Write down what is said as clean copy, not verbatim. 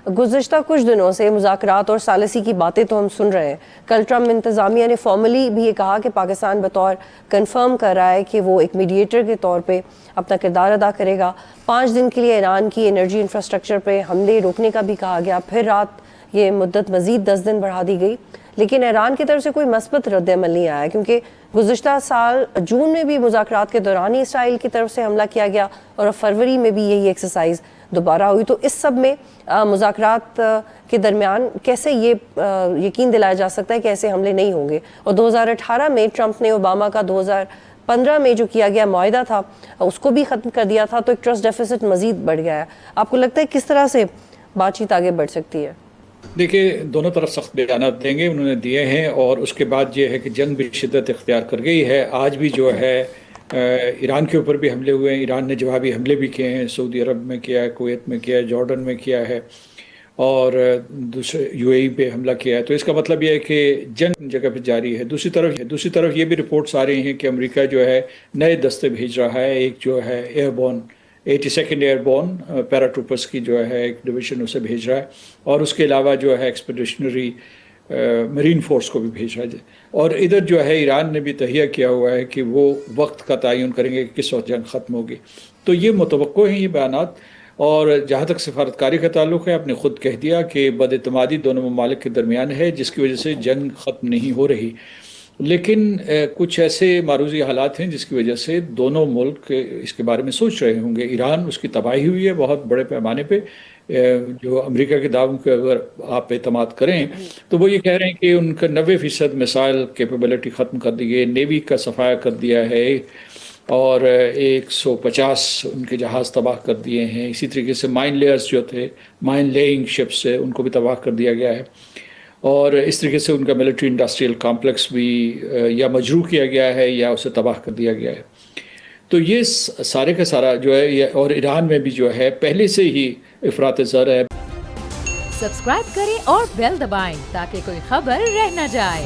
گزشتہ کچھ دنوں سے مذاکرات اور ثالثی کی باتیں تو ہم سن رہے ہیں. کل ٹرمپ انتظامیہ نے فارملی بھی یہ کہا کہ پاکستان بطور کنفرم کر رہا ہے کہ وہ ایک میڈیٹر کے طور پہ اپنا کردار ادا کرے گا. 5 دن کے لیے ایران کی انرجی انفراسٹرکچر پہ حملے روکنے کا بھی کہا گیا. پھر رات یہ مدت مزید 10 دن بڑھا دی گئی، لیکن ایران کی طرف سے کوئی مثبت رد عمل نہیں آیا، کیونکہ گزشتہ سال جون میں بھی مذاکرات کے دوران ہی اسرائیل کی طرف سے حملہ کیا گیا اور اب فروری میں بھی یہی ایکسرسائز دوبارہ ہوئی. تو اس سب میں مذاکرات کے درمیان کیسے یہ یقین دلایا جا سکتا ہے کہ ایسے حملے نہیں ہوں گے؟ اور 2018 میں ٹرمپ نے اوباما کا 2015 میں جو کیا گیا معاہدہ تھا اس کو بھی ختم کر دیا تھا، تو ایک ٹرسٹ ڈیفیسٹ مزید بڑھ گیا ہے. آپ کو لگتا ہے کس طرح سے بات چیت آگے بڑھ سکتی ہے؟ دیکھیے، دونوں طرف سخت بیانات دیں گے، انہوں نے دیے ہیں، اور اس کے بعد یہ ہے کہ جنگ بھی شدت اختیار کر گئی ہے. آج بھی جو ہے ایران کے اوپر بھی حملے ہوئے ہیں، ایران نے جوابی حملے بھی کیے ہیں، سعودی عرب میں کیا ہے، کویت میں کیا ہے، جارڈن میں کیا ہے، اور دوسرے UAE پہ حملہ کیا ہے. تو اس کا مطلب یہ ہے کہ جنگ جگہ پہ جاری ہے. دوسری طرف یہ بھی رپورٹس آ رہی ہیں کہ امریکہ جو ہے نئے دستے بھیج رہا ہے. ایک جو ہے airborne 82nd airborne paratroopers کی جو ہے ایک ڈویژن اسے بھیج رہا ہے، اور اس کے علاوہ جو ہے ایکسپیڈیشنری مرین فورس کو بھی بھیج رہا ہے. اور ادھر جو ہے ایران نے بھی تہیہ کیا ہوا ہے کہ وہ وقت کا تعین کریں گے کہ کس وقت جنگ ختم ہوگی. تو یہ متوقع ہیں یہ بیانات. اور جہاں تک سفارتکاری کا تعلق ہے، آپ نے خود کہہ دیا کہ بد اعتمادی دونوں ممالک کے درمیان ہے، جس کی وجہ سے جنگ ختم نہیں ہو رہی. لیکن کچھ ایسے معروضی حالات ہیں جس کی وجہ سے دونوں ملک اس کے بارے میں سوچ رہے ہوں گے. ایران، اس کی تباہی ہوئی ہے بہت بڑے پیمانے پہ. جو امریکہ کے دعووں کے اگر آپ اعتماد کریں تو وہ یہ کہہ رہے ہیں کہ ان کا 90% میسائل کیپیبلٹی ختم کر دی گئی، نیوی کا صفایا کر دیا ہے، اور 150 ان کے جہاز تباہ کر دیے ہیں. اسی طریقے سے مائن لیئرز جو تھے، مائن لیئنگ شپس سے، ان کو بھی تباہ کر دیا گیا ہے. اور اس طریقے سے ان کا ملٹری انڈسٹریل کمپلیکس بھی یا مجروح کیا گیا ہے یا اسے تباہ کر دیا گیا ہے. تو یہ سارے کا سارا جو ہے، اور ایران میں بھی جو ہے پہلے سے ہی افراط زر ہے. سبسکرائب کریں اور بیل دبائیں تاکہ کوئی خبر رہ نہ جائے.